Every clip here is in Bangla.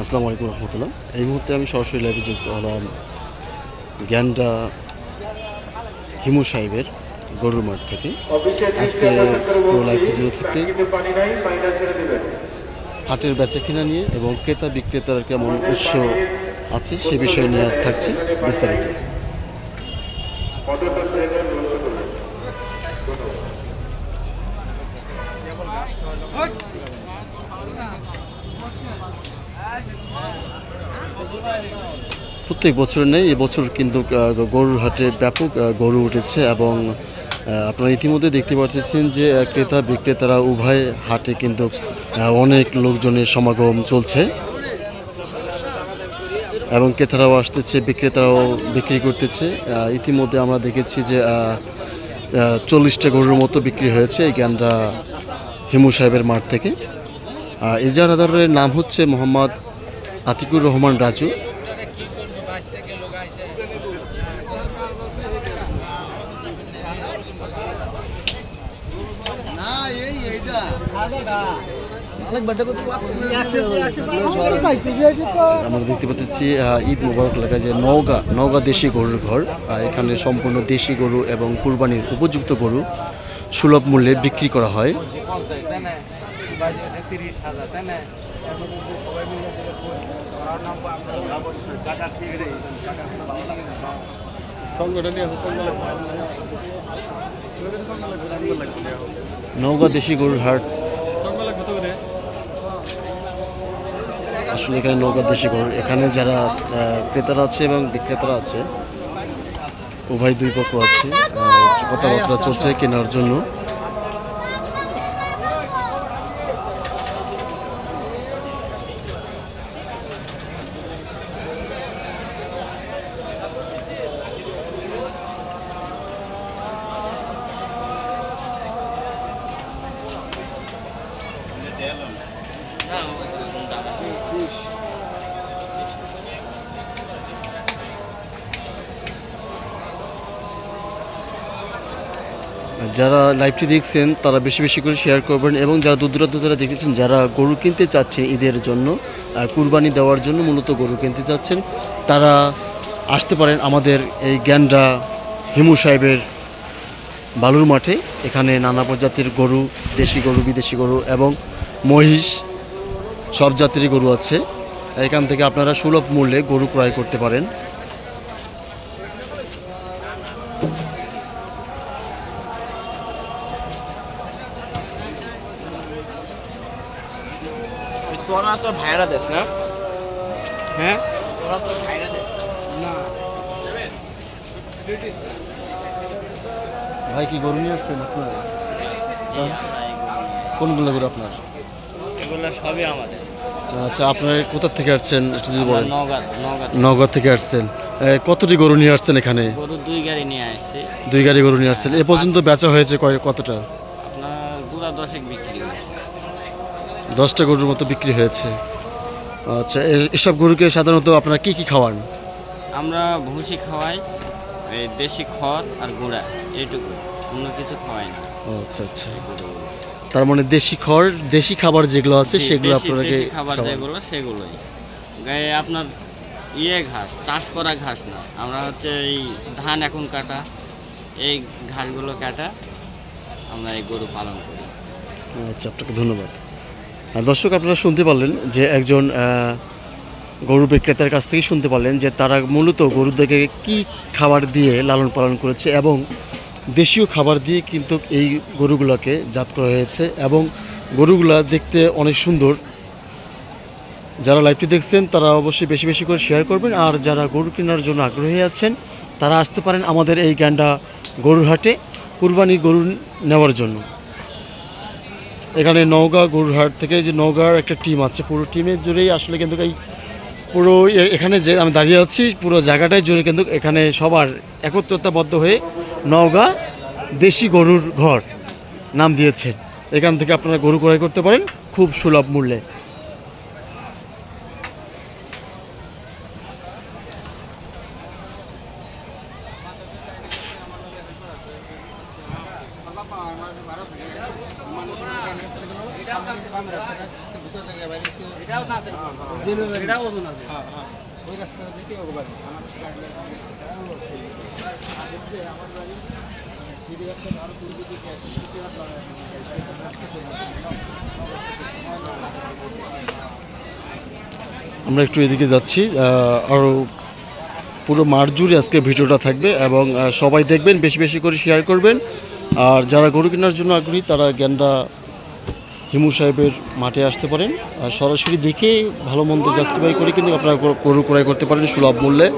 আসসালামু আলাইকুম রহমতুল্লাহ। এই মুহূর্তে আমি সরাসরি লাইভে যুক্ত হলাম গ্যান্ডা হিমু সাহেবের গরুর মাঠ থেকে। আজকে পুরো লাইভটি জুড়ে থাকতে হাটের বেচা কিনা নিয়ে এবং ক্রেতা বিক্রেতার কেমন উৎস আছে সে বিষয় নিয়ে আজ থাকছে বিস্তারিত। প্রত্যেক বছরের নেই এবছর কিন্তু গরুর হাটে ব্যাপক গরু উঠেছে এবং আপনারা ইতিমধ্যে দেখতে পাচ্ছেন যে ক্রেতা বিক্রেতারা উভয় হাটে কিন্তু অনেক লোকজনের সমাগম চলছে এবং ক্রেতারাও আসতেছে, বিক্রেতারাও বিক্রি করতেছে। ইতিমধ্যে আমরা দেখেছি যে 40টা গরুর মতো বিক্রি হয়েছে এই গ্যান্ডা হিমু সাহেবের মাঠ থেকে। ইজারাদারের নাম হচ্ছে মোহাম্মদ আতিকুর রহমান রাজু। আমরা দেখতে পাচ্ছি ঈদ মুবারক এলাকায় যে নওগাঁ দেশি গরুর ঘর। এখানে সম্পূর্ণ দেশি গরু এবং কুরবানির উপযুক্ত গরু সুলভ মূল্যে বিক্রি করা হয়। নওগাঁ দেশি গরুর হাট, আসলে এখানে নওগাঁ দেশি গরু, এখানে যারা ক্রেতারা আছে এবং বিক্রেতারা আছে উভয় দুই পক্ষ আছে, কথাবার্তা চলছে কেনার জন্য। যারা লাইভটি দেখছেন তারা বেশি বেশি করে শেয়ার করবেন এবং যারা দূর দূরান্ত যারা দেখেছেন, যারা গরু কিনতে চাচ্ছেন ঈদের জন্য, কুরবানি দেওয়ার জন্য মূলত গরু কিনতে চাচ্ছেন, তারা আসতে পারেন আমাদের এই গ্যান্ডা হিমু সাহেবের বালুর মাঠে। এখানে নানা প্রজাতির গরু, দেশি গরু, বিদেশি গরু এবং মহিষ সব জাতিরই গরু আছে। এখান থেকে আপনারা সুলভ মূল্যে গরু ক্রয় করতে পারেন। তোরা তো ভাইরা দেশ না? হ্যাঁ, তোরা তো ভাইরা দেশ না। ভাই কি গরু নিয়ে আসছেন আপনার? কোনগুলো গরু আপনার? এগুলো সবই আমাদের। আচ্ছা, আপনার কোথা থেকে আসছেন একটু যদি বলেন। নওগাঁ নওগাঁ থেকে আসছেন। কতটি গরু নিয়ে আসছেন এখানে? গরু 2 গাড়ি নিয়ে আসছে। 2 গাড়ি গরু নিয়ে আসছেন। এ পর্যন্ত বেচা হয়েছে কতটা? আপনার পুরা 10 বিক্রি হয়েছে। 10টা গরুর মতো বিক্রি হয়েছে। আচ্ছা, এসব গরুকে সাধারণত আপনারা কি কি খাওয়ান? আমরা ভুসি খাওয়াই, এই দেশি খড় আর গুঁড়া, এইটুকু, অন্য কিছু খাওয়াই না। আচ্ছা আচ্ছা, তার মানে দেশি খড়, দেশি খাবার যেগুলো আছে সেগুলো আপনাকে খাবার যেগুলো সেগুলোই। গায়ে আপনার ঘাস, চাষ করা ঘাস না, আমরা হচ্ছে এই ধান এখন কাটা, এই ঘাসগুলো কাটা আমরা এই গরু পালন করি। আচ্ছা, আপনাকে ধন্যবাদ। দর্শক, আপনারা শুনতে পারলেন যে একজন গরু বিক্রেতার কাছ থেকে শুনতে পারলেন যে তারা মূলত গরুদেরকে কি খাবার দিয়ে লালন পালন করেছে এবং দেশীয় খাবার দিয়ে কিন্তু এই গরুগুলোকে জাত করা হয়েছে এবং গরুগুলা দেখতে অনেক সুন্দর। যারা লাইভটি দেখছেন তারা অবশ্যই বেশি বেশি করে শেয়ার করবেন, আর যারা গরু কেনার জন্য আগ্রহী আছেন তারা আসতে পারেন আমাদের এই গ্যান্ডা গরুর হাটে কুরবানি গরু নেওয়ার জন্য। এখানে নওগাঁ গরুর হাট থেকে যে নওগাঁর একটা টিম আছে, পুরো টিমের জুড়েই আসলে কিন্তু এই পুরো এখানে যে আমি দাঁড়িয়ে আছি পুরো জায়গাটাই জুড়ে কিন্তু এখানে সবার একত্রতাবদ্ধ হয়ে নওগাঁ দেশি গরুর ঘর নাম দিয়েছেন। এখান থেকে আপনারা গরু ক্রয় করতে পারেন খুব সুলভ মূল্যে। আমরা একটু এদিকে যাচ্ছি, আরও পুরো মাঠ জুড়ে আজকে ভিডিওটা থাকবে এবং সবাই দেখবেন, বেশি বেশি করে শেয়ার করবেন। আর যারা গরু কেনার জন্য আগ্রহী তারা গ্যান্ডা হিমু সাহেবের মাঠে আসতে পারেন, আর সরাসরি দেখে ভালো মন্দ জাস্টিফাই করে কিন্তু আপনারা গরু ক্রয় করতে পারেন সুলভ মূল্যে।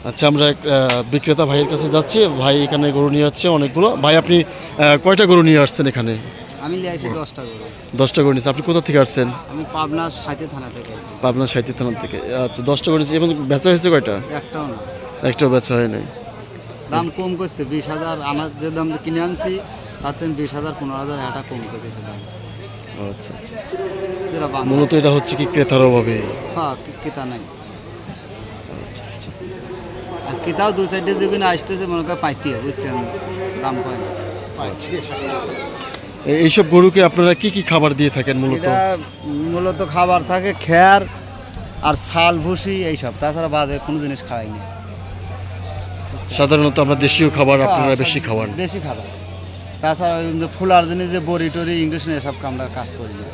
আচ্ছা, আমরা এক বিক্রেতা ভাইয়ের কাছে যাচ্ছি। ভাই এখানে গরু নিয়ে যাচ্ছে অনেকগুলো। ভাই আপনি কয়টা গরু নিয়ে আসছেন এখানে? আমি নিয়ে আসি 10টা গরু। 10টা গরু নিয়েছেন। আপনি কোথা থেকে আসছেন? আমি পাবনা সাইতে থানা থেকে আসি। পাবনা সাহিত্য থানা থেকে। আচ্ছা, 10টা গরু নিয়েছেন এবং বেচা হয়েছে কয়টা? একটাও না। একটাও বেচা হয় নাই। দাম কম করছে, 20,000 আনার যে দাম কিনে আনছি তার থেকে 20,000 15,000 এটা কম করে দিয়েছে দাম। আচ্ছা আচ্ছা, যেটা বাংলা মূলত এটা হচ্ছে কি ক্রেতার অভাবে? হ্যাঁ, কেতা নাই। আচ্ছা আচ্ছা, আর কেতাও দু সাইডে যেগুলো আসতেছে মনে করে পাইতে বুঝছেন, দাম পায় না। এইসব গরুকে আপনারা কি কি খাবার দিয়ে থাকেন মূলত? এটা মূলত খাবার থাকে খ্যার আর ছাল ভুসি এইসব, তাছাড়া বাজে কোনো জিনিস খাওয়াইনি। সাধারণত আমরা দেশীয় খাবার আপনারা বেশি খাওয়ান। দেশি খাবার, তাছাড়া ওই যে ফুলার জিনিস যে বড়ি টরি ইংলিশ নিয়ে সব আমরা কাজ করি না।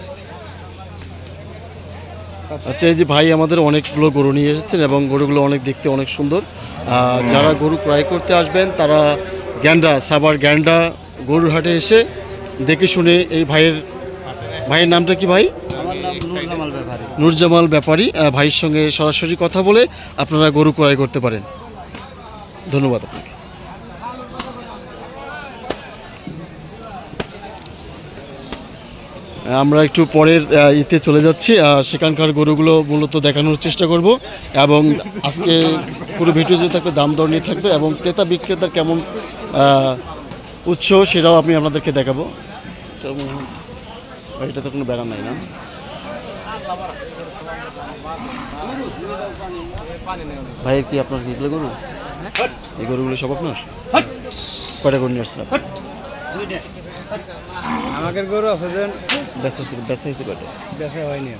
আচ্ছা, এই যে ভাই আমাদের অনেকগুলো গরু নিয়ে এসেছেন এবং গরুগুলো অনেক দেখতে অনেক সুন্দর। যারা গরু ক্রয় করতে আসবেন তারা সাভার গ্যান্ডা গরুর হাটে এসে দেখে শুনে এই ভাইয়ের নামটা কি ভাই? আমার নাম নুরজামাল ব্যাপারী। নুরজামাল ব্যাপারী। ভাইয়ের সঙ্গে সরাসরি কথা বলে আপনারা গরু ক্রয় করতে পারেন। ধন্যবাদ আপনাকে। আমরা একটু পরের ইতে চলে যাচ্ছি, সেখানকার গরুগুলো মূলত দেখানোর চেষ্টা করব এবং আজকে পুরো ভিডিও যে থাকবে দাম দর নিয়ে থাকবে এবং ক্রেতা বিক্রেতার কেমন উৎস সেটাও আমি আপনাদেরকে দেখাবো। তো এটাতে কোনো বেড়া নাই না? ভাই কি আপনার এগুলো গরু? এই গরুগুলো সব আপনার? কয়টা গরু নিয়ে আসছেন? আমাদের গরু আছে যে বেচা হয়েছে কয়টা? বেচা হয়নি।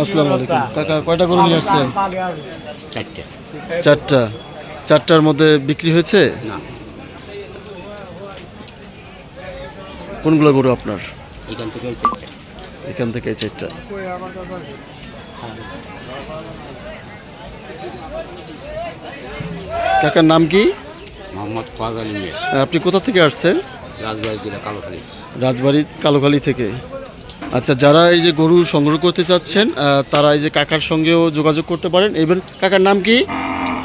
আসসালামু আলাইকুম কাকা, কয়টা গরু নিয়ে আসছেন? 4টে। 4টা। 4টার মধ্যে বিক্রি হয়েছে? না, কোনগুলো গরু আপনার? এখান থেকে 4টে। এখান থেকে 4টা। কাকার নাম কি? মোহাম্মদ ফওয়াজ আলী মিয়া, আপনি কোথা থেকে আসছেন? রাজবাড়ী জেলা কালোখালী। রাজবাড়ি কালোখালী থেকে। আচ্ছা, যারা এই যে গরু সংগ্রহ করতে চাচ্ছেন তারা এই যে কাকার সঙ্গেও যোগাযোগ করতে পারেন। এবার কাকার নাম কি?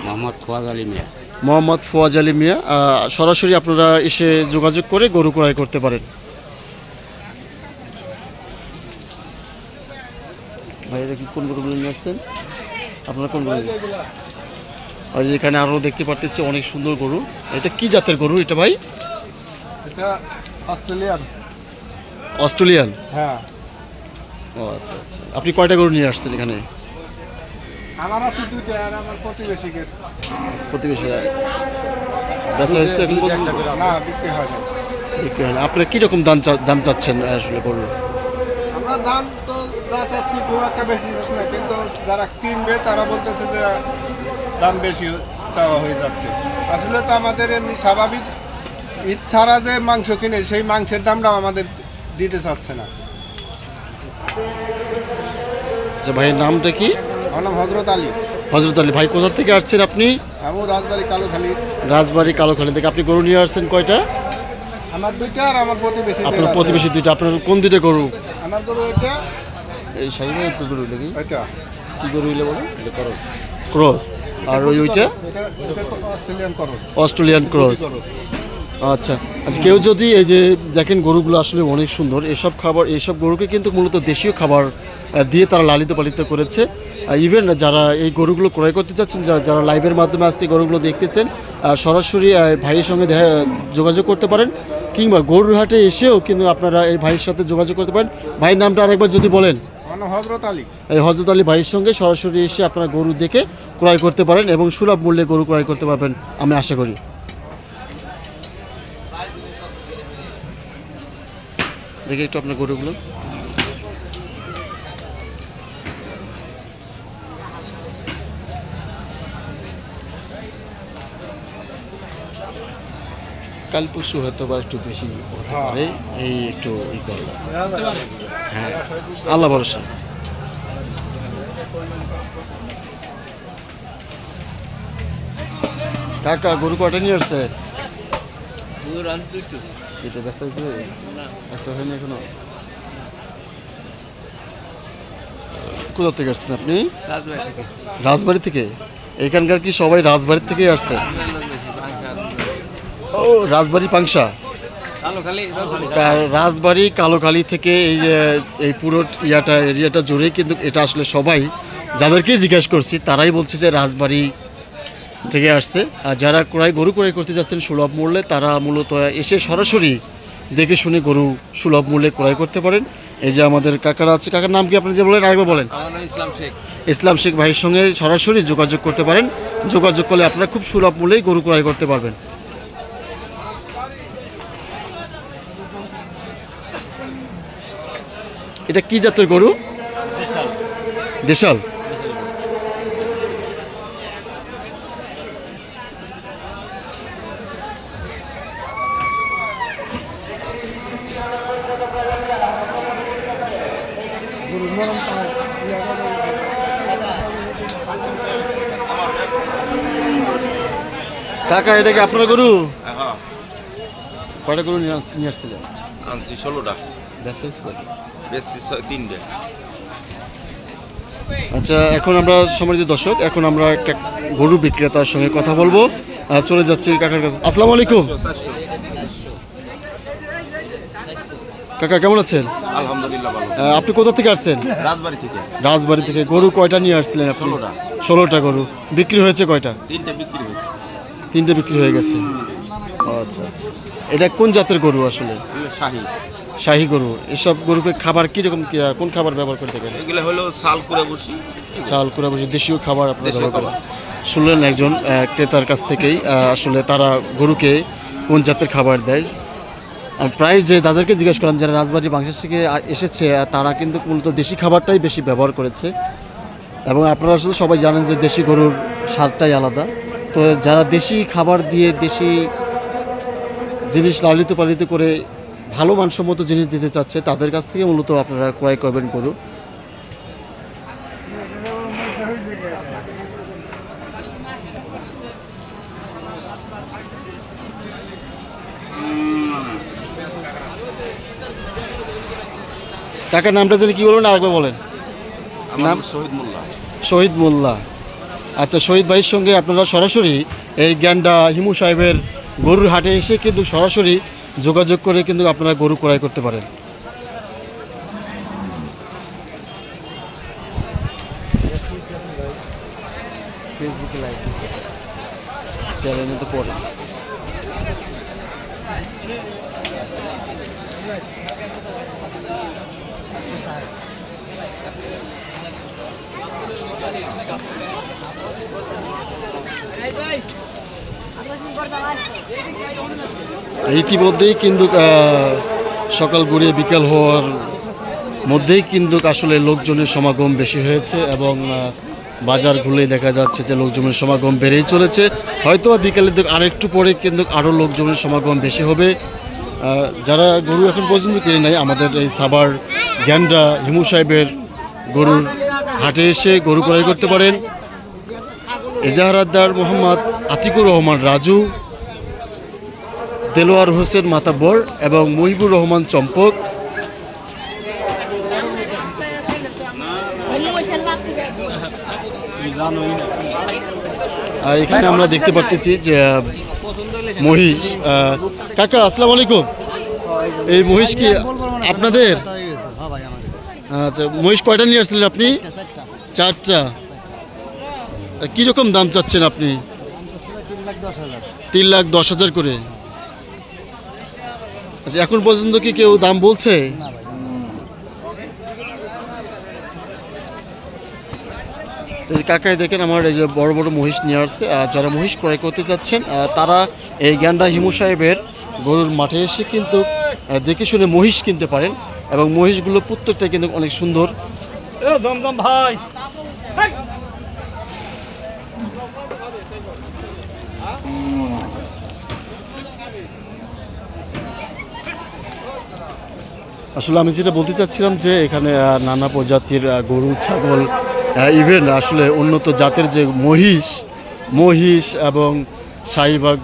মোহাম্মদ ফওয়াজ আলী মিয়া। মোহাম্মদ ফওয়াজ আলী মিয়া। সরাসরি আপনারা এসে যোগাযোগ করে গরু ক্রয় করতে পারেন। ভাই এটা কি কোন গরুগুলো নিয়ে আসছেন আপনারা? কোন গরু? আর এখানে আরও দেখতে পারতেছি অনেক সুন্দর গরু। এটা কি জাতের গরু এটা ভাই? এটা অস্ট্রেলিয়ান। অস্ট্রেলিয়ান? হ্যাঁ। ও আচ্ছা আচ্ছা, আপনি কয়টা গরু নিয়ে আসছেন এখানে? আমার আছে 2টা আর আমার প্রতিবেশীকে। প্রতিবেশী বেচা হচ্ছে এখন পর্যন্ত? না, বিক্রি হয় না। বিক্রি হয় না। আপনারা কীরকম দাম চাচ্ছেন আসলে গরুর? আমরা দাম তো যা চাচ্ছি খুব একটা বেশি যাচ্ছে না, কিন্তু যারা কিনবে তারা বলতেছে যে দাম বেশি চাওয়া হয়ে যাচ্ছে। আসলে তো আমাদের এমনি স্বাভাবিক ঈদ ছাড়া যে মাংস কিনে সেই মাংসের দামটাও আমাদের দিতে চাচ্ছে না। আচ্ছা, ভাইয়ের নামটা কি? আমার নাম হজরত আলী। হজরত আলী। ভাই কোথা থেকে আসছেন আপনি? আমি রাজবাড়ি কালোখালী। রাজবাড়ি কালোখালী থেকে। আপনি গরু নিয়ে আসছেন কয়টা? আমার 2টা আর আমার প্রতিবেশী। আপনার প্রতিবেশী 2টা। আপনার কোন 2টা গরু? আমার গরু এটা, এই সাইডে একটু গরু হইলে কি? এটা কি গরু হইলে বলে? ক্রস। আর ওইটা? অস্ট্রেলিয়ান করস। Australian cross. আচ্ছা আচ্ছা, কেউ যদি এই যে দেখেন গরুগুলো আসলে অনেক সুন্দর, এইসব গরুকে কিন্তু মূলত দেশীয় খাবার দিয়ে তারা লালিত পালিত করেছে ইভেন যারা এই গরুগুলো ক্রয় করতে চাচ্ছেন, যারা লাইভের মাধ্যমে আজকে গরুগুলো দেখতেছেন, সরাসরি ভাইয়ের সঙ্গে যোগাযোগ করতে পারেন, কিংবা গরুর হাটে এসেও কিন্তু আপনারা এই ভাইয়ের সাথে যোগাযোগ করতে পারেন। ভাইয়ের নামটা আরেকবার যদি বলেন। হযরত আলী। এই হযরত আলী ভাইয়ের সঙ্গে সরাসরি এসে আপনারা গরু দেখে ক্রয় করতে পারেন এবং সুলভ মূল্যে গরু ক্রয় করতে পারবেন আমি আশা করি। দেখি একটু আপনার গরুগুলো। কাল পরশু হয়তো বা একটু বেশি হতে পারে, এই একটু ই করলাম। হ্যাঁ, আল্লাহ ভরসা। কাকা গরু কটা নিয়ে আসছে? এটা বেচা হয়েছে? একটা হয়নি এখনো। কোথা থেকে আসছেন আপনি? রাজবাড়ি থেকে। এখানকার কি সবাই রাজবাড়ি থেকে আসছে? ও, রাজবাড়ি পাংশা, রাজবাড়ি কালোখালী থেকে এই পুরো এরিয়াটা জুড়ে কিন্তু এটা আসলে সবাই যাদেরকে জিজ্ঞাসা করছি তারাই বলছে যে রাজবাড়ি থেকে আসছে। আর যারা গরু ক্রয় করতে যাচ্ছেন সুলভ মূল্যে, তারা মূলত এসে সরাসরি দেখে শুনে গরু সুলভ মূল্যে ক্রয় করতে পারেন। এই যে আমাদের কাকারা আছে, কাকার নাম কি আপনি যে বলেন আরেকবার বলেন? ইসলাম শেখ ভাইয়ের সঙ্গে সরাসরি যোগাযোগ করতে পারেন। যোগাযোগ করলে আপনারা খুব সুলভ মূল্যেই গরু ক্রয় করতে পারবেন। এটা কি জাতের গরু? দেশাল। কাকা এটা কি আপনার গরু? কয়টা গরু নিয়ে আসছিলেন? আনছি 16টা। বেশি 3টে। আচ্ছা, এখন আমরা সম্মানিত দর্শক, এখন আমরা একটা গরু বিক্রেতার সঙ্গে কথা বলবো। চলে যাচ্ছি কাকার কাছে। আসসালামু আলাইকুম কাকা, কেমন আছেন? আলহামদুলিল্লাহ ভালো। আপনি কোথা থেকে আসছেন? রাজবাড়ি থেকে। রাজবাড়ি থেকে। গরু কয়টা নিয়ে আসছিলেন আপনি? 16টা। 16টা গরু বিক্রি হয়েছে কয়টা? 3টে বিক্রি হয়েছে। 3টে বিক্রি হয়ে গেছে। আচ্ছা আচ্ছা, এটা কোন জাতের গরু আসলে? শাহী। শাহী গরু। এসব গরুকে খাবার কীরকম, কোন খাবার ব্যবহার করে থাকেন? এগুলো হলো শাল করে বসি। চাল করে বসে দেশীয় খাবার আপনারা ব্যবহার করেন। শুনলেন একজন ক্রেতার কাছ থেকেই আসলে তারা গরুকে কোন জাতের খাবার দেয়। প্রায় যে তাদেরকে জিজ্ঞেস করলাম যারা রাজবাড়ি বাংলাদেশ থেকে এসেছে, তারা কিন্তু মূলত দেশি খাবারটাই বেশি ব্যবহার করেছে। এবং আপনারা আসলে সবাই জানেন যে দেশি গরুর স্বাদটাই আলাদা। তো যারা দেশি খাবার দিয়ে দেশি জিনিস লালিত পালিত করে ভালো মানসম্মত জিনিস দিতে চাচ্ছে, তাদের কাছ থেকে মূলত আপনারা ক্রয় করবেন গরু। কাকার নামটা জানি কি বলবেন আরেকবার বলেন? নাম শহীদ মোল্লা। শহীদ মোল্লা। আচ্ছা, শহীদ ভাইয়ের সঙ্গে আপনারা সরাসরি এই গ্যান্ডা হিমু সাহেবের গরুর হাটে এসে কিন্তু সরাসরি যোগাযোগ করে কিন্তু আপনারা গরু ক্রয় করতে পারেন। ফেসবুকে লাইভ দিচ্ছে, চ্যানেলে তো পড়ে। ইতিমধ্যেই কিন্তু সকাল গড়িয়ে বিকাল হওয়ার মধ্যেই কিন্তু আসলে লোকজনের সমাগম বেশি হয়েছে এবং বাজার ঘুরলেই দেখা যাচ্ছে যে লোকজনের সমাগম বেড়েই চলেছে। হয়তো বিকালের দিকে আরেকটু পরে কিন্তু আরও লোকজনের সমাগম বেশি হবে। যারা গরু এখন পর্যন্ত কিনে নেয়, আমাদের এই সাভার গ্যান্ডা হিমু সাহেবের গরুর হাটে এসে গরু ক্রয় করতে পারেন। এজাহারদার মোহাম্মদ আতিকুর রহমান রাজু, দেলোয়ার হোসেন মাতাব্বর এবং মহিবুর রহমান চম্পক। এখানে আমরা দেখতে পাচ্ছি যে মহিষ। কাকা আসসালামু আলাইকুম, এই মহিষ কি আপনাদের? আচ্ছা, মহিষ কয়টা নিয়ে আসছিলেন আপনি? 4টা। কীরকম দাম চাচ্ছেন আপনি? 3,10,000 করে। আচ্ছা, এখন পর্যন্ত কি কেউ দাম বলছে? তো এই কাকাই দেখেন আমার এই যে বড় বড় মহিষ নিয়ে আসছে। যারা মহিষ ক্রয় করতে যাচ্ছেন তারা এই গ্যান্ডা হিমু সাহেবের গরুর মাঠে এসে কিন্তু দেখে শুনে মহিষ কিনতে পারেন, এবং মহিষগুলো প্রত্যেকটা কিন্তু অনেক সুন্দর। ভাই আসলে আমি যেটা বলতে চাচ্ছিলাম যে এখানে নানা প্রজাতির গরু, ছাগল, ইভেন আসলে উন্নত জাতের যে মহিষ এবং শাহিবাগ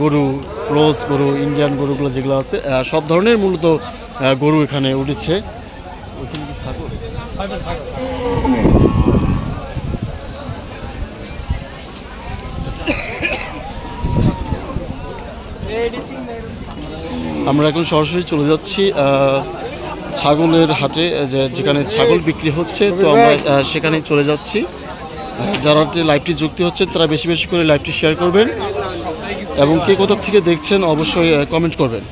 গরু, ক্রস গরু, ইন্ডিয়ান গরুগুলো যেগুলো আছে সব ধরনের মূলত গরু এখানে উঠেছে। ওইখানে কি ছাগল? আমরা এখন সরাসরি চলে যাচ্ছি ছাগলের হাটে, যেখানে ছাগল বিক্রি হচ্ছে। তো আমরা সেখানেই চলে যাচ্ছি। যারা লাইভটি যুক্ত হচ্ছেন তারা বেশি বেশি করে লাইভটি শেয়ার করবেন, এবং কে কোথা থেকে দেখছেন অবশ্যই কমেন্ট করবেন।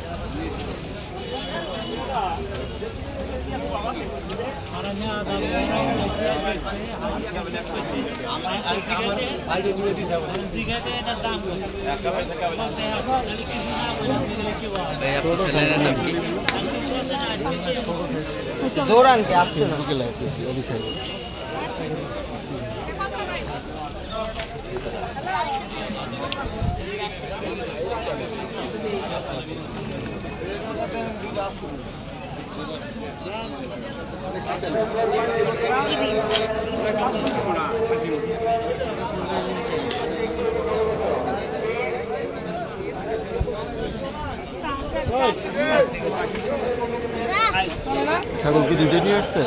ছাগল কি দুটো নিয়ে আসছে?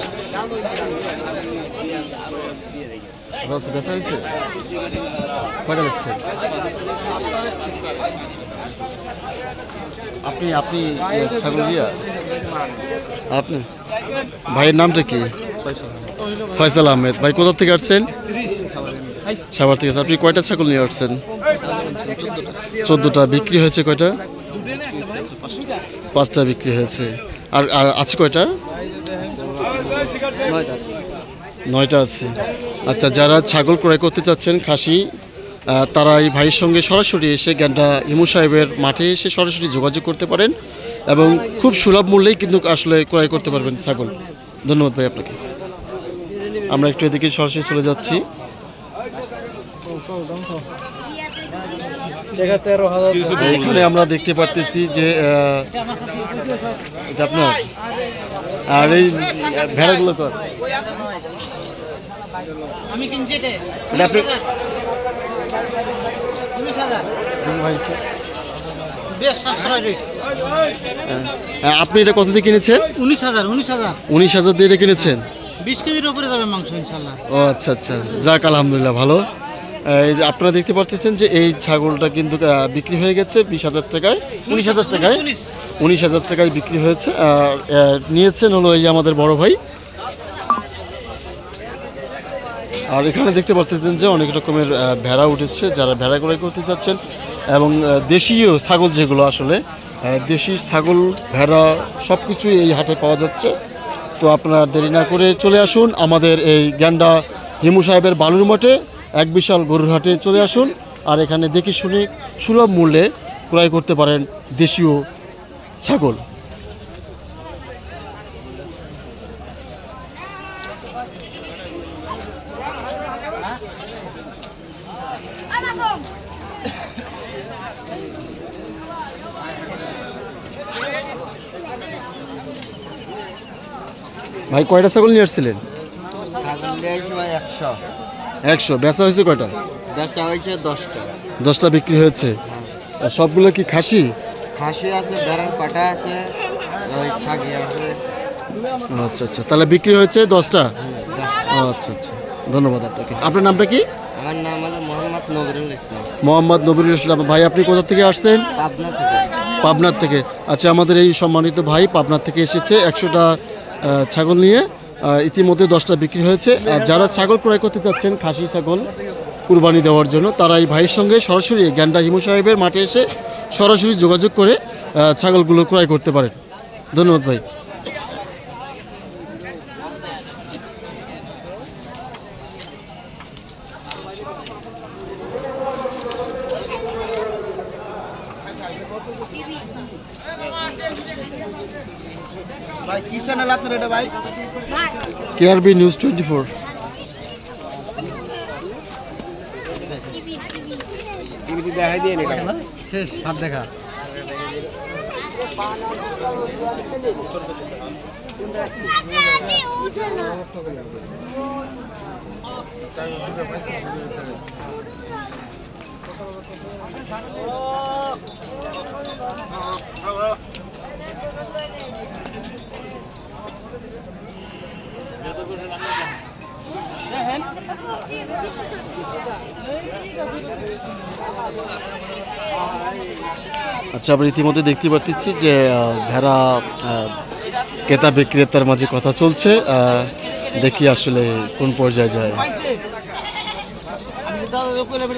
বেচা হয়েছে? কয়টা বেচছে? আপনি ছাগল দিয়া আপনি ভাইয়ের নামটা কি? ফয়সাল আহমেদ। ভাই কোথা থেকে আসছেন? সাভার থেকে। আপনি কয়টা ছাগল নিয়ে আসছেন? 14টা। বিক্রি হয়েছে কয়টা? 5টা বিক্রি হয়েছে। আর আছে কয়টা? 9টা আছে। আচ্ছা, যারা ছাগল ক্রয় করতে চাচ্ছেন খাসি, তারা এই ভাইয়ের সঙ্গে সরাসরি এসে গ্যান্ডা হিমু সাহেবের মাঠে এসে সরাসরি যোগাযোগ করতে পারেন, এবং খুব সুলভ মূল্যেই কিন্তু আসলে ক্রয় করতে পারবেন ছাগল। ধন্যবাদ ভাই আপনাকে। আমরা একটু এদিকে সরাসরি চলে যাচ্ছি। এখানে আমরা দেখতে পারতেছি যে এটা আপনার, আর এই ভেড়াগুলো কর আমি কিনছি এটা এটা আপনি 19,000 ভাই, বেশ সাশ্রয় রেট। আপনি এটা কত দিয়ে কিনেছেন? 19,000 দিয়ে এটা কিনেছেন? 20 কেজির উপরে যাবে মাংস ইনশাল্লাহ। ও আচ্ছা আচ্ছা, যাক আলহামদুলিল্লাহ, ভালো। এই যে আপনারা দেখতে পাচ্ছেন যে এই ছাগলটা কিন্তু বিক্রি হয়ে গেছে 20,000 টাকায়, 19,000 টাকায়, 19,000 টাকায় বিক্রি হয়েছে। আর নিয়েছেন হলো এই আমাদের বড় ভাই। আর এখানে দেখতে পাচ্ছেন যে অনেক রকমের ভেড়া উঠেছে। যারা ভেড়া ক্রয় করতে যাচ্ছেন, এবং দেশীয় ছাগল যেগুলো আসলে দেশি ছাগল, ভেড়া সব কিছুই এই হাটে পাওয়া যাচ্ছে। তো আপনারা দেরি না করে চলে আসুন আমাদের এই গ্যান্ডা হিমু সাহেবের বালুর মাঠে, এক বিশাল গরুর হাটে চলে আসুন। আর এখানে দেখে শুনে সুলভ মূল্যে ক্রয় করতে পারেন দেশীয় ছাগল। ভাই কয়টা ছাগল নিয়ে আসছিলেন? 100। বেচা হয়েছে কয়টা? বেচা হয়েছে 10টা। 10টা বিক্রি হয়েছে। আর সবগুলো কি খাসি? খাসি আছে, বেড়ার পাটা আছে, ওই ছাগি আছে। আচ্ছা আচ্ছা, তাহলে বিক্রি হয়েছে 10টা। আচ্ছা আচ্ছা, ধন্যবাদ আপনাকে। আপনার নামটা কি? আমার নাম হলো মোহাম্মদ নবরুল ইসলাম। মোহাম্মদ নবরুল ইসলাম। ভাই আপনি কোথা থেকে আসছেন? পাবনা থেকে। পাবনার থেকে। আচ্ছা, আমাদের এই সম্মানিত ভাই পাবনার থেকে এসেছে 100টা ছাগল নিয়ে। ইতিমধ্যে 10টা বিক্রি হয়েছে। আর যারা ছাগল ক্রয় করতে চাচ্ছেন খাসি ছাগল কুরবানি দেওয়ার জন্য, তারা এই ভাইয়ের সঙ্গে সরাসরি গ্যান্ডা হিমু সাহেবের মাঠে এসে সরাসরি যোগাযোগ করে ছাগলগুলো ক্রয় করতে পারেন। ধন্যবাদ ভাই। ভাই কি চ্যানেল আপনার এটা ভাই? KRB news 24। শেষ হাত দেখা। আচ্ছা, আমরা ইতিমধ্যে দেখতে পাচ্ছি যে ভেড়া ক্রেতা বিক্রেতার মাঝে কথা চলছে। দেখি আসলে কোন পর্যায়ে যায়।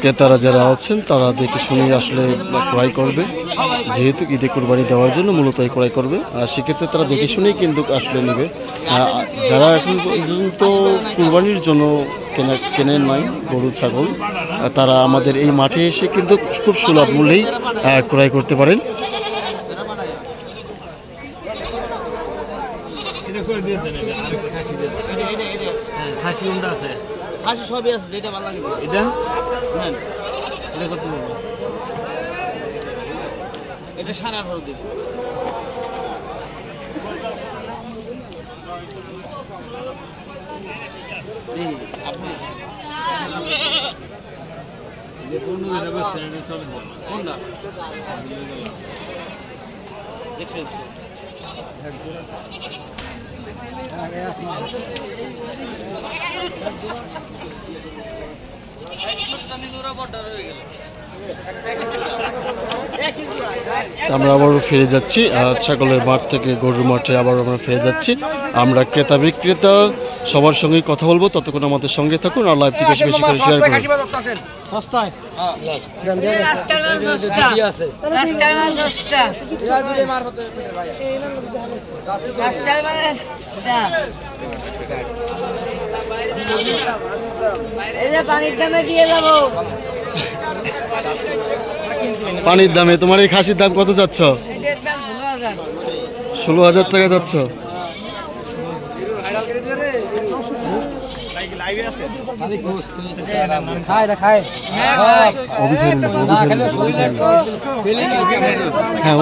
ক্রেতারা যারা আছেন তারা দেখে শুনে আসলে ক্রয় করবে, যেহেতু ঈদে কুরবানি দেওয়ার জন্য মূলত ক্রয় করবে। আর সেক্ষেত্রে তারা দেখে শুনেই কিন্তু আসলে নেবে। যারা এখন পর্যন্ত কুরবানির জন্য কেনেন নাই গরু ছাগল, তারা আমাদের এই মাঠে এসে কিন্তু খুব সুলভ মূল্যেই ক্রয় করতে পারেন। খাসি কোনটা আছে? খাসি সবই আছে, যেটা ভালো লাগে। এটা নেন, এটা কত বলবো? এটা 18.5 দিন। আপনি যে কোন এটা বলছেন এটা সব কোনটা দেখছেন? আমরা আবারও ফিরে যাচ্ছি ছাগলের মাঠ থেকে গরুর মাঠে, আবার আমরা ফিরে যাচ্ছি। আমরা ক্রেতা বিক্রেতা সবার সঙ্গেই কথা বলবো, ততক্ষণ আমাদের সঙ্গে থাকুন আর লাইভটি বেশি বেশি করে শেয়ার করুন। সস্তায় পানির দামে দিয়ে যাবো। পানির দামে তোমার এই খাসির দাম কত যাচ্ছ? এটার দাম 16,000। 16,000 টাকা যাচ্ছ। হ্যাঁ,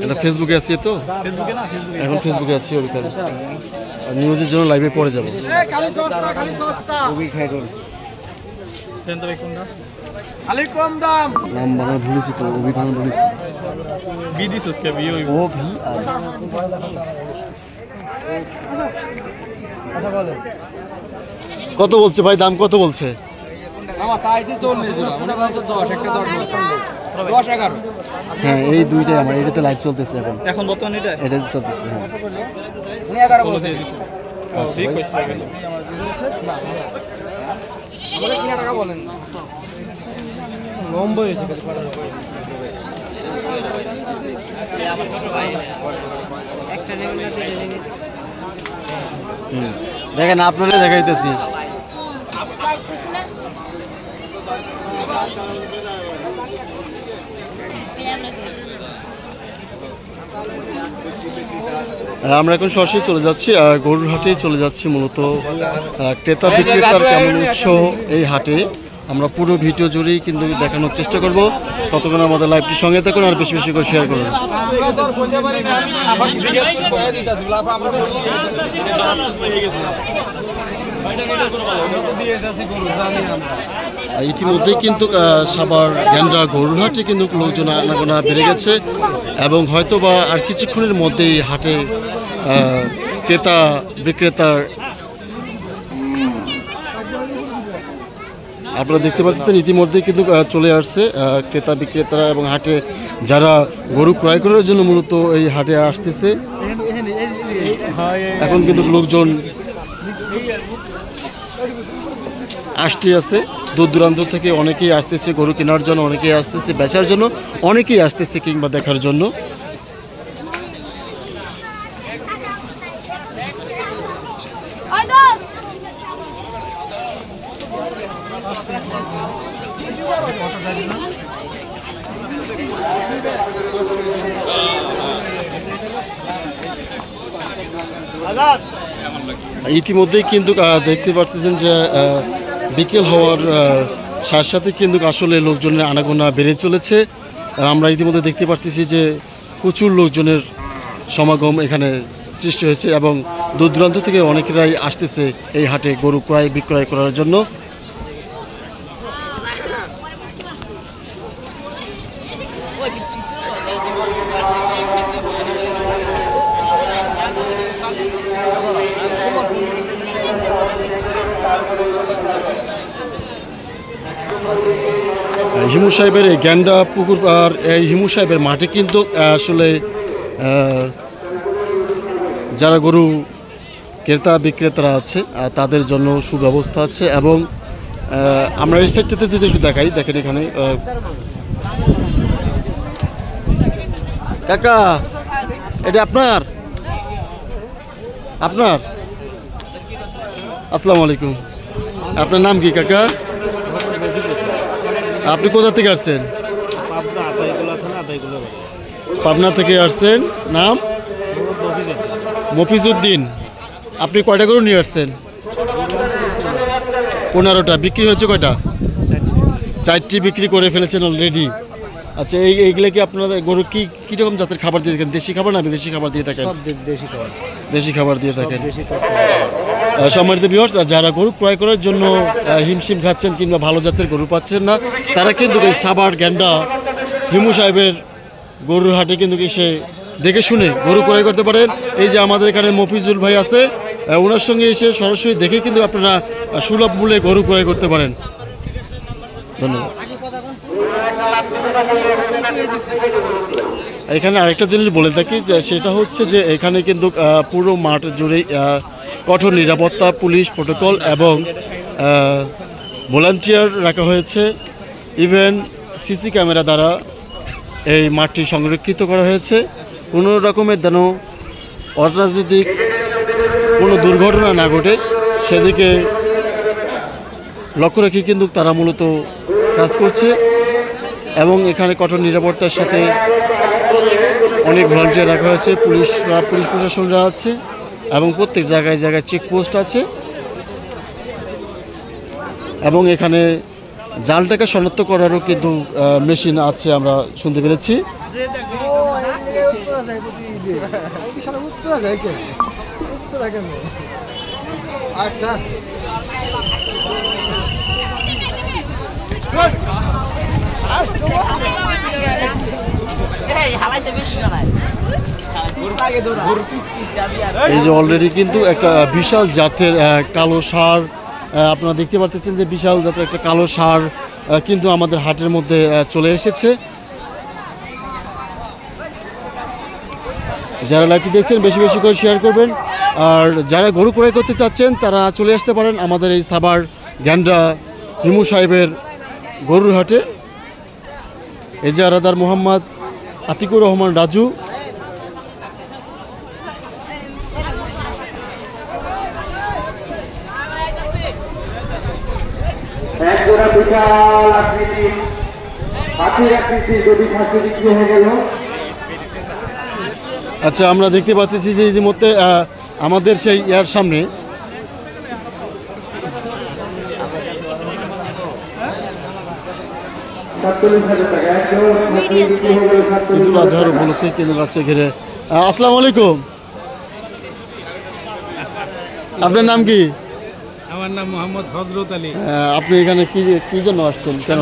এটা ফেসবুকে আছে তো, এখন ফেসবুকে আছি। আর নিউজের জন্য লাইভে পরে যাবো। নাম বানানো ভুলেছি তো, অভিধান বলেছি। কত বলছে ভাই, দাম কত বলছে? হ্যাঁ, এই দুইটাই আমার, এটাতে লাইভ চলতেছে এখন বর্তমানে, এটা চলতেছে। হ্যাঁ, দেখেন আপনারা দেখাইতেছি। আমরা এখন সরাসরি চলে যাচ্ছি গরুর হাটেই চলে যাচ্ছি। মূলত ক্রেতা বিক্রেতার কেমন উৎসাহ এই হাটে আমরা পুরো ভিডিও জুড়েই কিন্তু দেখানোর চেষ্টা করব। ততক্ষণ আমাদের লাইভটি সঙ্গে থাকুন আর বেশি বেশি করে শেয়ার করুন। ইতিমধ্যেই কিন্তু সাভার গ্যান্ডা গরুর হাটে কিন্তু লোকজন আনাগোনা বেড়ে গেছে এবং হয়তো বা আর কিছুক্ষণের মধ্যেই হাটে ক্রেতা বিক্রেতার আপনারা দেখতে পাচ্ছেন ইতিমধ্যেই কিন্তু চলে আসছে ক্রেতা বিক্রেতারা এবং হাটে যারা গরু ক্রয় করার জন্য মূলত এই হাটে আসতেছে। এখন কিন্তু লোকজন আসতে আছে, দূর দূরান্ত থেকে অনেকেই আসতেছে গরু কেনার জন্য, অনেকেই আসতেছে বেচার জন্য, অনেকেই আসতেছে কিংবা দেখার জন্য। ইতিমধ্যেই কিন্তু দেখতে পাচ্ছেন যে বিকেল হওয়ার সাথে সাথে কিন্তু আসলে লোকজনের আনাগোনা বেড়ে চলেছে। আমরা ইতিমধ্যে দেখতে পাচ্ছি যে প্রচুর লোকজনের সমাগম এখানে সৃষ্টি হয়েছে এবং দূর দূরান্ত থেকে অনেকেরাই আসতেছে এই হাটে গরু ক্রয় বিক্রয় করার জন্য। হিমু সাহেবের এই গ্যান্ডা পুকুর আর এই হিমু সাহেবের মাঠে কিন্তু আসলে যারা গরু ক্রেতা বিক্রেতারা আছে তাদের জন্য সুব্যবস্থা আছে এবং আমরা এই সাইডটাতে যদি একটু দেখাই, দেখেন এখানে কাকা এটা আপনার আপনার আসসালামু আলাইকুম, আপনার নাম কি কাকা? আপনি কোথা থেকে আসছেন? পাবনা থেকে আসছেন। নাম? মফিজউদ্দিন। আপনি কয়টা গরু নিয়ে আসছেন? 15টা। বিক্রি হয়েছে কয়টা? 4টি বিক্রি করে ফেলেছেন অলরেডি। আচ্ছা, এইগুলো কি আপনাদের গরু কীরকম জাতের খাবার দিয়ে থাকেন? দেশি খাবার না বিদেশি খাবার দিয়ে থাকেন? দেশি খাবার দিয়ে থাকেন। সম্মানিত ভিউয়ার্স, যারা গরু ক্রয় করার জন্য হিমশিম খাচ্ছেন কিংবা ভালো জাতের গরু পাচ্ছেন না, তারা কিন্তু এই সাভার গ্যান্ডা হিমু সাহেবের গরুর হাটে কিন্তু এসে দেখে শুনে গরু ক্রয় করতে পারেন। এই যে আমাদের এখানে মফিজুল ভাই আছে, ওনার সঙ্গে এসে সরাসরি দেখে কিন্তু আপনারা সুলভ মূল্যে গরু ক্রয় করতে পারেন। ধন্যবাদ। এখানে আরেকটা জিনিস বলে থাকি যে সেটা হচ্ছে যে এখানে কিন্তু পুরো মাঠ জুড়েই কঠোর নিরাপত্তা, পুলিশ প্রোটোকল এবং ভলান্টিয়ার রাখা হয়েছে। ইভেন সিসি ক্যামেরা দ্বারা এই মাঠটি সংরক্ষিত করা হয়েছে। কোনো রকমের যেন অরাজনৈতিক কোনো দুর্ঘটনা না ঘটে সেদিকে লক্ষ্য রেখে কিন্তু তারা মূলত কাজ করছে এবং এখানে কঠোর নিরাপত্তার সাথে অনেক ভলান্টিয়ার রাখা হয়েছে, পুলিশ প্রশাসনরা আছে এবং প্রত্যেক জায়গায় জায়গায় চেকপোস্ট আছে এবং এখানে জাল টাকা শনাক্ত করারও কিন্তু মেশিন আছে, আমরা শুনতে পেরেছি। আচ্ছা, এই যে অলরেডি কিন্তু একটা বিশাল জাতের কালো ষাঁড় আপনারা দেখতে পাচ্ছেন যে বিশাল জাতের একটা কালো ষাঁড় কিন্তু আমাদের হাটের মধ্যে চলে এসেছে। যারা লাইভটি দেখছেন বেশি বেশি করে শেয়ার করবেন, আর যারা গরু ক্রয় করতে চাচ্ছেন তারা চলে আসতে পারেন আমাদের এই সাভার গ্যান্ডা হিমু সাহেবের গরুর হাটে। এজারাদার মোহাম্মদ আতিকুর রহমান রাজু। আচ্ছা, আমরা দেখতে পাচ্ছি যে ইতিমধ্যে আমাদের সেই ইয়ার সামনে ঈদুল আজহার উপলক্ষে কেন্দ্র রাষ্ট্রে ঘিরে। আসসালামু আলাইকুম, আপনার নাম কি? আমার নাম মোহাম্মদ হজরত আলী। আপনি এখানে কি জন্য আসছেন? কেন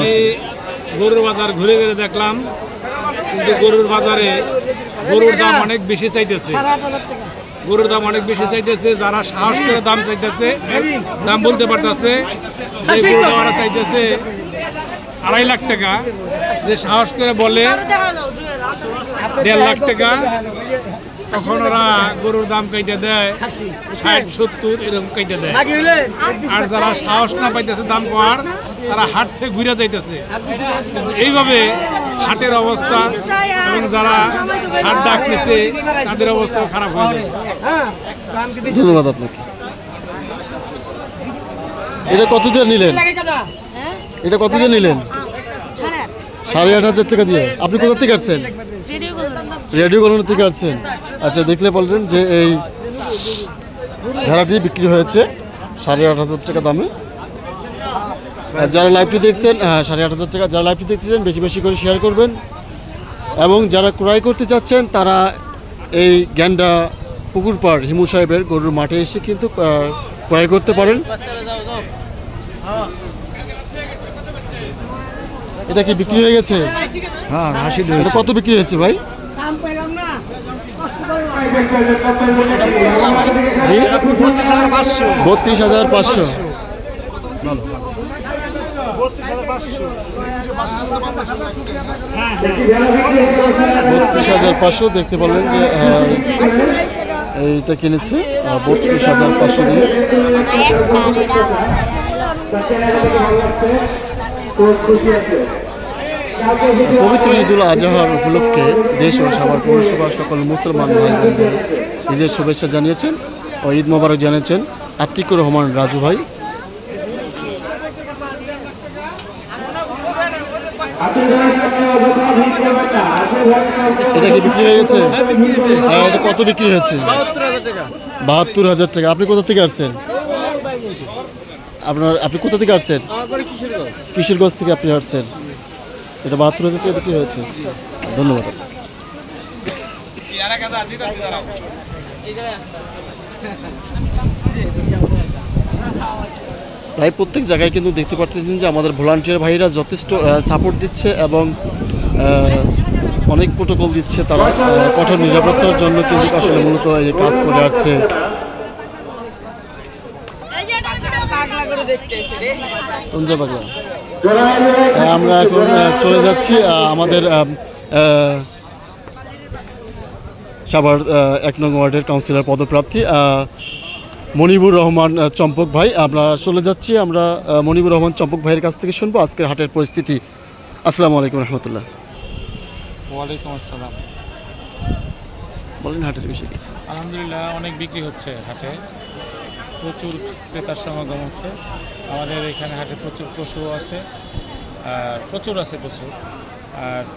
গরুর বাজার ঘুরে ঘুরে দেখলাম, কিন্তু গরুর বাজারে গরুর দাম অনেক বেশি চাইতেছে। গরুর দাম অনেক বেশি চাইতেছে, যারা সাহস করে দাম চাইতেছে, দাম বলতে পারতেছে, যে গরু দামটা চাইতেছে 2.5 লাখ টাকা, যে সাহস করে বলে 1.5 লাখ টাকা, তখন ওরা গরুর দাম কেটে দেয় 60-70 এরকম কেটে দেয়। আর যারা সাহস না পাইতেছে দাম কমার, তারা হাট থেকে ঘুরে যাইতেছে। কিন্তু এইভাবে হাটের অবস্থা এবং যারা হাট ডাকতেছে তাদের অবস্থাও খারাপ হয়ে যায়। ধন্যবাদ আপনাকে। এটা কত দিয়ে নিলেন? এটা কত দিয়ে নিলেন? 8,500 টাকা দিয়ে। আপনি কোথা থেকে আসছেন? রেডিও কলোনি থেকে আসছেন। আচ্ছা, দেখলে বললেন যে এই ভেড়াটি বিক্রি হয়েছে 8,500 টাকা দামে। আর যারা লাইভটি দেখছেন, 8,500 টাকা, যারা লাইভটি দেখতেছেন বেশি বেশি করে শেয়ার করবেন, এবং যারা ক্রয় করতে চাচ্ছেন তারা এই গ্যান্ডা পুকুর পাড় হিমু সাহেবের গরুর মাঠে এসে কিন্তু ক্রয় করতে পারেন। এটা কি বিক্রি হয়ে গেছে? হ্যাঁ, হাসি এটা কত বিক্রি হয়েছে ভাই? জি, 32,500। 32,500 দেখতে পারলেন যে এইটা কিনেছে 32,500 দিয়ে। পবিত্র ঈদুল আজহার উপলক্ষে দেশ ও সাভার পৌরসভার সকল মুসলমান ভাই বোনদের ঈদের শুভেচ্ছা জানিয়েছেন ও ঈদ মোবারক জানিয়েছেন আতিকুর রহমান রাজু ভাই। এটা কি বিক্রি হয়ে গেছে? হ্যাঁ, এটা কত বিক্রি হয়েছে? 72,000 টাকা। আপনি কোথা থেকে আসছেন? আপনি কোথা থেকে আসছেন? কিশোরগঞ্জ থেকে আপনি আসছেন। এটা 72,000 টাকা বিক্রি হয়েছে। ধন্যবাদ। প্রায় প্রত্যেক জায়গায় কিন্তু দেখতে পাচ্ছেন যে আমাদের ভলান্টিয়ার ভাইরা যথেষ্ট সাপোর্ট দিচ্ছে এবং অনেক প্রোটোকল দিচ্ছে। তারা কঠোর নিরাপত্তার জন্য কিন্তু আসলে মূলত এই কাজ করে আসছে। আমরা এখন চলে যাচ্ছি আমাদের সাভার 1 নং ওয়ার্ডের কাউন্সিলর পদপ্রার্থী মনিবুর রহমান চম্পক ভাই। আমরা চলে যাচ্ছি, আমরা মনিবুর রহমান চম্পক ভাইয়ের কাছ থেকে শুনবো আজকের হাটের পরিস্থিতি। আসসালামু আলাইকুম রহমতুল্লাহ। ওয়ালাইকুম আসসালাম। বলেন হাটের বিষয়ে কিছু। আলহামদুলিল্লাহ, অনেক বিক্রি হচ্ছে হাটে, প্রচুর ক্রেতার সমাগম হচ্ছে। আমাদের এখানে হাটে প্রচুর পশু আছে, আর প্রচুর আর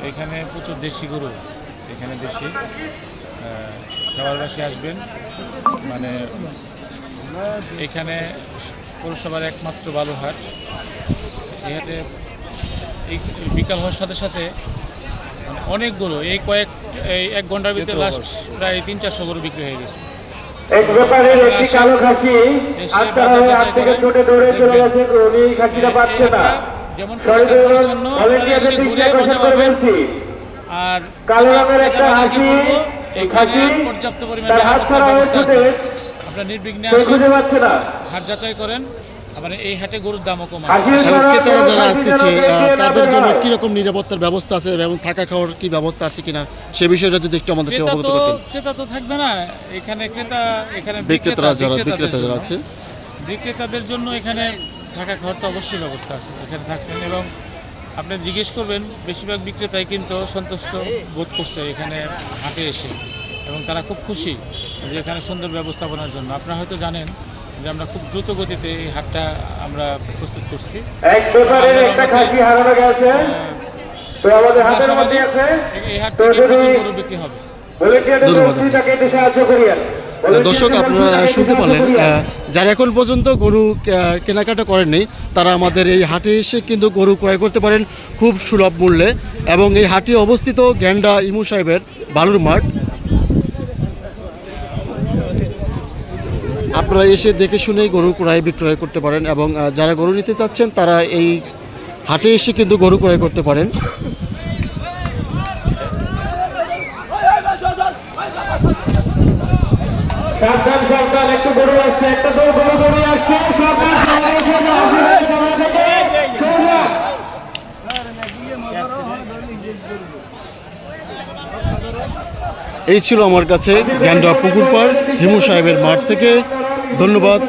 এখানে প্রচুর দেশি গরু, এখানে দেশি। সাভারবাসী আসবেন, মানে এখানে পৌরসভার একমাত্র ভালো হাট। এই হাটে এই বিকাল হওয়ার সাথে সাথে অনেক গরু, এই 1 ঘন্টার ভিতরে লাস্ট প্রায় 300-400 গরু বিক্রি হয়ে গেছে। যেমন পরিচ্ছন্ন আর এখানে পর্যাপ্ত পরিমাণে আপনার নির্বিঘ্নে আসেন, হাট যাচাই করেন। আবার এই হাটে গরুর দামও কম আছে। ক্রেতারা যারা আসতেছে তাদের জন্য কিরকম নিরাপত্তার ব্যবস্থা আছে এবং থাকা খাওয়ার কি ব্যবস্থা আছে কিনা সে বিষয়টা যদি একটু আমাদেরকে অবগত করতেন। ক্রেতা তো থাকবে না এখানে, এখানে বিক্রেতা যারা আছে, বিক্রেতাদের জন্য এখানে থাকা খাওয়ার তো অবশ্যই ব্যবস্থা আছে, এখানে থাকছেন। এবং আপনি জিজ্ঞেস করবেন, বেশিরভাগ বিক্রেতাই কিন্তু সন্তুষ্ট বোধ করছে এখানে হাটে এসে, এবং তারা খুব খুশি যে এখানে সুন্দর ব্যবস্থাপনার জন্য। আপনারা হয়তো জানেন যে আমরা খুব দ্রুত গতিতে এই হাটটা আমরা প্রস্তুত করছি। এই হাট থেকে প্রচুর গরু বিক্রি হবে। দর্শক, আপনারা শুনতে পারলেন, যারা এখন পর্যন্ত গরু কেনাকাটা করেননি তারা আমাদের এই হাটে এসে কিন্তু গরু ক্রয় করতে পারেন খুব সুলভ মূল্যে। এবং এই হাটে অবস্থিত গ্যান্ডা ইমু সাহেবের বালুর মাঠ। আপনারা এসে দেখে শুনেই গরু ক্রয় বিক্রয় করতে পারেন, এবং যারা গরু নিতে চাচ্ছেন তারা এই হাটে এসে কিন্তু গরু ক্রয় করতে পারেন। সাবধান, একটু গরু আসছে, একটা গরু আসছে, এই ছিল আমার কাছে গ্যান্ডা পুকুরপাড় হিমু সাহেবের মাঠ থেকে। ধন্যবাদ।